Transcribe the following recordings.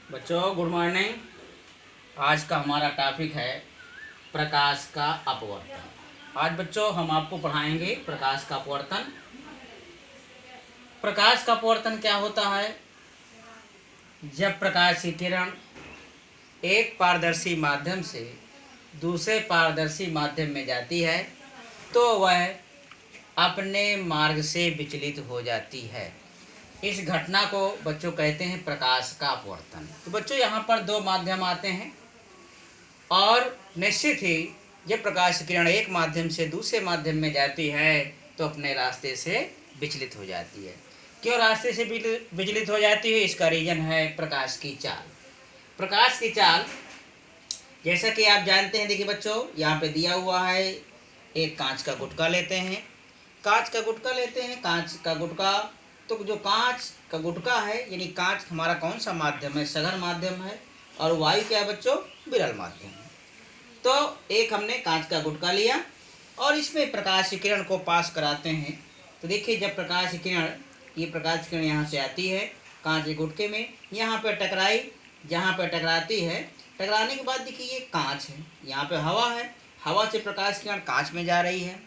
बच्चों good morning. आज का हमारा टॉपिक है प्रकाश का अपवर्तन। आज बच्चों हम आपको पढ़ाएंगे प्रकाश का अपवर्तन। प्रकाश का अपवर्तन क्या होता है? जब प्रकाश की किरण एक पारदर्शी माध्यम से दूसरे पारदर्शी माध्यम में जाती है तो वह अपने मार्ग से विचलित हो जाती है। इस घटना को बच्चों कहते हैं प्रकाश का अपवर्तन। तो बच्चों यहाँ पर दो माध्यम आते हैं और निश्चित ही जब प्रकाश किरण एक माध्यम से दूसरे माध्यम में जाती है तो अपने रास्ते से विचलित हो जाती है। क्यों रास्ते से विचलित हो जाती है? इसका रीजन है प्रकाश की चाल। प्रकाश की चाल जैसा कि आप जानते हैं, देखिए बच्चों यहाँ पे दिया हुआ है, एक कांच का गुटका लेते हैं। कांच का गुटका लेते हैं, कांच का गुटका, तो जो कांच का गुटका है यानी कांच हमारा कौन सा माध्यम है? सघन माध्यम है। और वायु क्या है बच्चों? विरल माध्यम है। तो एक हमने कांच का गुटका लिया और इसमें प्रकाश की किरण को पास कराते हैं। तो देखिए जब प्रकाश की किरण, ये प्रकाश की किरण यहाँ से आती है कांच के गुटके में, यहाँ पर टकराई, जहाँ पर टकराती है, टकराने के बाद देखिए ये कांच है, यहाँ पे हवा है, हवा से प्रकाश की किरण कांच में जा रही है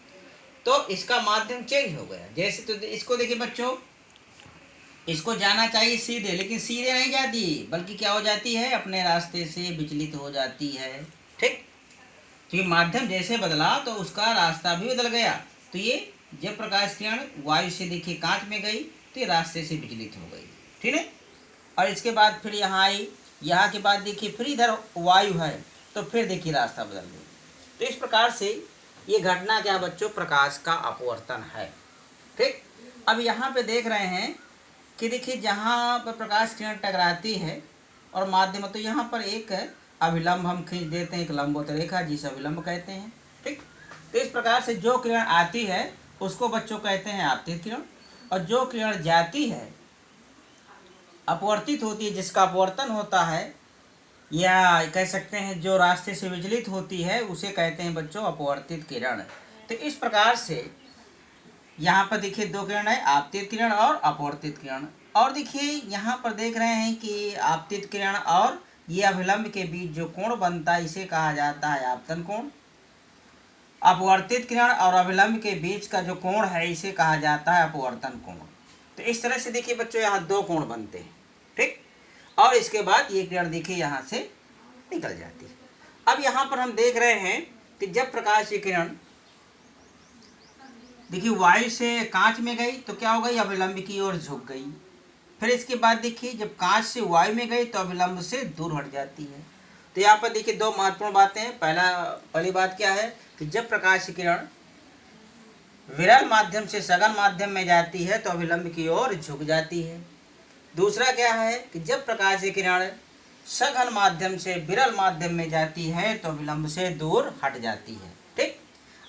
तो इसका माध्यम चेंज हो गया। जैसे तो इसको देखिए बच्चों, इसको जाना चाहिए सीधे, लेकिन सीधे नहीं जाती बल्कि क्या हो जाती है? अपने रास्ते से विचलित हो जाती है। ठीक, तो ये माध्यम जैसे बदला तो उसका रास्ता भी बदल गया। तो ये जब प्रकाश किरण वायु से देखिए कांच में गई तो ये रास्ते से विचलित हो गई। ठीक है, और इसके बाद फिर यहाँ आई, यहाँ के बाद देखिए फिर इधर वायु है तो फिर देखिए रास्ता बदल गई। तो इस प्रकार से ये घटना क्या बच्चों? प्रकाश का अपवर्तन है। ठीक, अब यहाँ पे देख रहे हैं कि देखिए जहाँ पर प्रकाश किरण टकराती है और माध्यम, तो यहाँ पर एक अभिलंब हम खींच देते हैं, एक लंबवत रेखा जिसे अभिलंब कहते हैं। ठीक, तो इस प्रकार से जो किरण आती है उसको बच्चों कहते हैं आपतित किरण, और जो किरण जाती है अपवर्तित होती है, जिसका अपवर्तन होता है, या कह सकते हैं जो रास्ते से विचलित होती है उसे कहते हैं बच्चों अपवर्तित किरण। तो इस प्रकार से यहाँ पर देखिए दो किरण है, आपतित किरण और अपवर्तित किरण। और देखिए यहाँ पर देख रहे हैं कि आपतित किरण और ये अभिलंब के बीच जो कोण बनता है इसे कहा जाता है आपतन कोण। अपवर्तित किरण और अभिलंब के बीच का जो कोण है इसे कहा जाता है अपवर्तन कोण। तो इस तरह से देखिए बच्चों यहाँ दो कोण बनते हैं। ठीक, और इसके बाद ये किरण देखिए यहाँ से निकल जाती है। अब यहाँ पर हम देख रहे हैं कि जब प्रकाश की किरण देखिए वायु से कांच में गई तो क्या हो गई? अभिलंब की ओर झुक गई। फिर इसके बाद देखिए जब कांच से वायु में गई तो अभिलंब से दूर हट जाती है। तो यहाँ पर देखिए दो महत्वपूर्ण बातें हैं। पहली बात क्या है कि जब प्रकाश की किरण विरल माध्यम से सघन माध्यम में जाती है तो अभिलंब की ओर झुक जाती है। दूसरा क्या है कि जब प्रकाश की किरण सघन माध्यम से विरल माध्यम में जाती है तो विलंब से दूर हट जाती है। ठीक,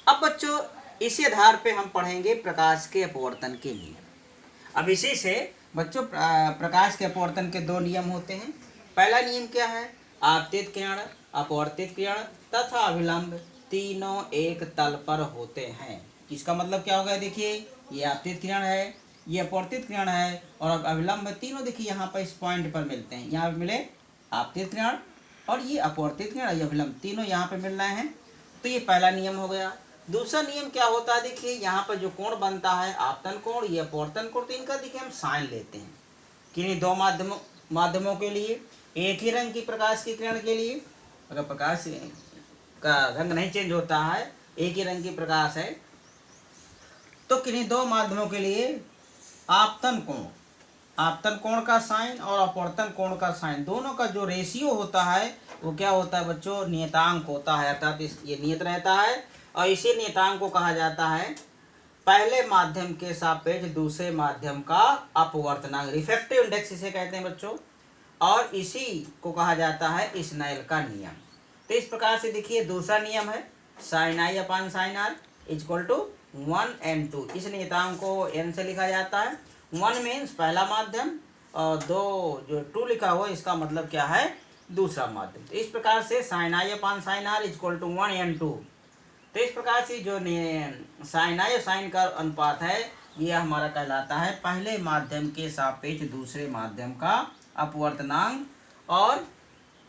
अब बच्चों इसी आधार पे हम पढ़ेंगे प्रकाश के अपवर्तन के नियम। अब इसी से बच्चों प्रकाश के अपवर्तन के दो नियम होते हैं। पहला नियम क्या है? आपतित किरण, अपवर्तित किरण तथा अभिलंब तीनों एक तल पर होते हैं। इसका मतलब क्या हो गया? देखिए ये आपतित किरण है, ये अपवर्तित किरण है और अभिलंब, तीनों देखिए यहाँ पर इस पॉइंट पर मिलते हैं। यहाँ मिले आपतित किरण और ये अपवर्तित किरण, ये अभिलंब, तीनों यहाँ पे मिल रहे हैं। तो ये पहला नियम हो गया। दूसरा नियम क्या होता है? देखिए यहाँ पर जो कोण बनता है आपतन कोण, ये अपवर्तन कोण, तो इनका देखिए हम साइन लेते हैं किन्हीं दो माध्यमों के लिए। एक ही रंग की प्रकाश की किरण के लिए, अगर प्रकाश का रंग नहीं चेंज होता है, एक ही रंग की प्रकाश है, तो किन्हीं दो माध्यमों के लिए आपतन कोण का साइन और अपवर्तन कोण का साइन, दोनों का जो रेशियो होता है वो क्या होता है बच्चों? नियतांक होता है। अर्थात ये नियत रहता है और इसी नियतांक को कहा जाता है पहले माध्यम के सापेक्ष दूसरे माध्यम का अपवर्तनांक, रिफ्रैक्टिव इंडेक्स इसे कहते हैं बच्चों। और इसी को कहा जाता है स्नेल का नियम। तो इस प्रकार से देखिए दूसरा नियम है sine I upon sine R equal to 1 and 2। इस नियतांक को n से लिखा जाता है। 1 मीन्स पहला माध्यम और 2 जो 2 लिखा हुआ इसका मतलब क्या है? दूसरा माध्यम। तो इस प्रकार से sine I upon sine R equal to 1 and 2। तो इस प्रकार से जो साइन आई और साइन का अनुपात है यह हमारा कहलाता है पहले माध्यम के सापेक्ष दूसरे माध्यम का अपवर्तनांक। और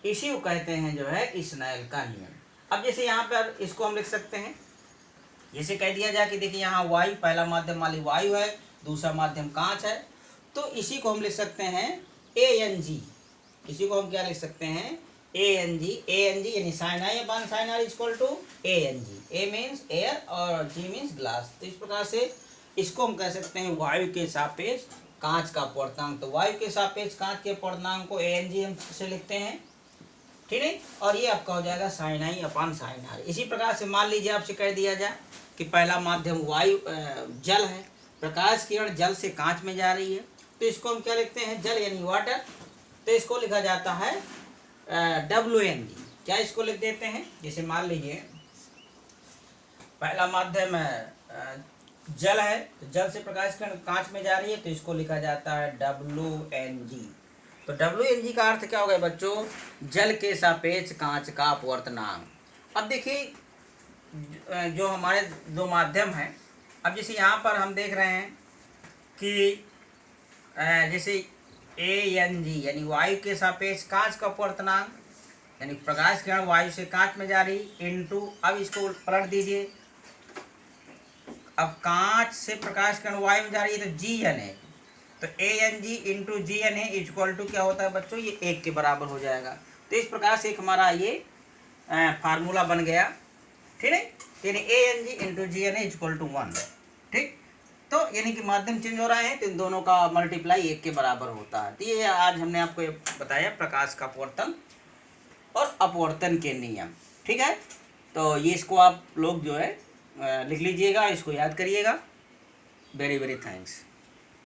इसी को कहते हैं जो है स्नेल का नियम। अब जैसे यहाँ पर इसको हम लिख सकते हैं, जैसे कह दिया जाए कि देखिए यहाँ वायु, पहला माध्यम मान ली वायु है, दूसरा माध्यम कांच है, तो इसी को हम लिख सकते हैं ANG। इसी को हम क्या लिख सकते हैं ANG। ANG यानी sine i upon sine r equal to ANG। A means air और G मीन्स ग्लास। तो इस प्रकार से इसको हम कह सकते हैं वायु के सापेक्ष कांच का अपवर्तनांक। तो वायु के सापेक्ष कांच के अपवर्तनांक को ANG हम से लिखते हैं, ठीक है। और ये आपका हो जाएगा साइनाई अपॉन साइनार। इसी प्रकार से मान लीजिए आपसे कह दिया जाए कि पहला माध्यम वायु जल है, प्रकाश किरण जल से कांच में जा रही है, तो इसको हम क्या लिखते हैं जल यानी वाटर। तो इसको लिखा जाता है WNG। क्या इसको लिख देते हैं, जैसे मान लीजिए पहला माध्यम जल है, तो जल से प्रकाश किरण कांच में जा रही है, तो इसको लिखा जाता है WNG। तो WNG का अर्थ क्या हो गया बच्चों, जल के सापेक्ष कांच का अपवर्तनांक। अब देखिए जो हमारे दो माध्यम हैं, अब जैसे यहाँ पर हम देख रहे हैं कि जैसे ANG यानी वायु के सापेक्ष कांच का अपवर्तनांक, यानी प्रकाश किरण वायु से कांच में जा रही, इनटू, अब इसको पलट दीजिए, अब कांच से प्रकाश किरण वायु में जा रही है तो GNA, तो ANG into GNA equal to क्या होता है बच्चों, ये 1 के बराबर हो जाएगा। तो इस प्रकार से एक हमारा ये फार्मूला बन गया, ठीक है। यानी ANG into GNA equal to 1, ठीक। तो यानी कि माध्यम चेंज हो रहे हैं तो इन दोनों का मल्टीप्लाई 1 के बराबर होता है। तो ये आज हमने आपको बताया प्रकाश का अपवर्तन और अपवर्तन के नियम, ठीक है। तो ये इसको आप लोग जो है लिख लीजिएगा, इसको याद करिएगा। Very very thanks.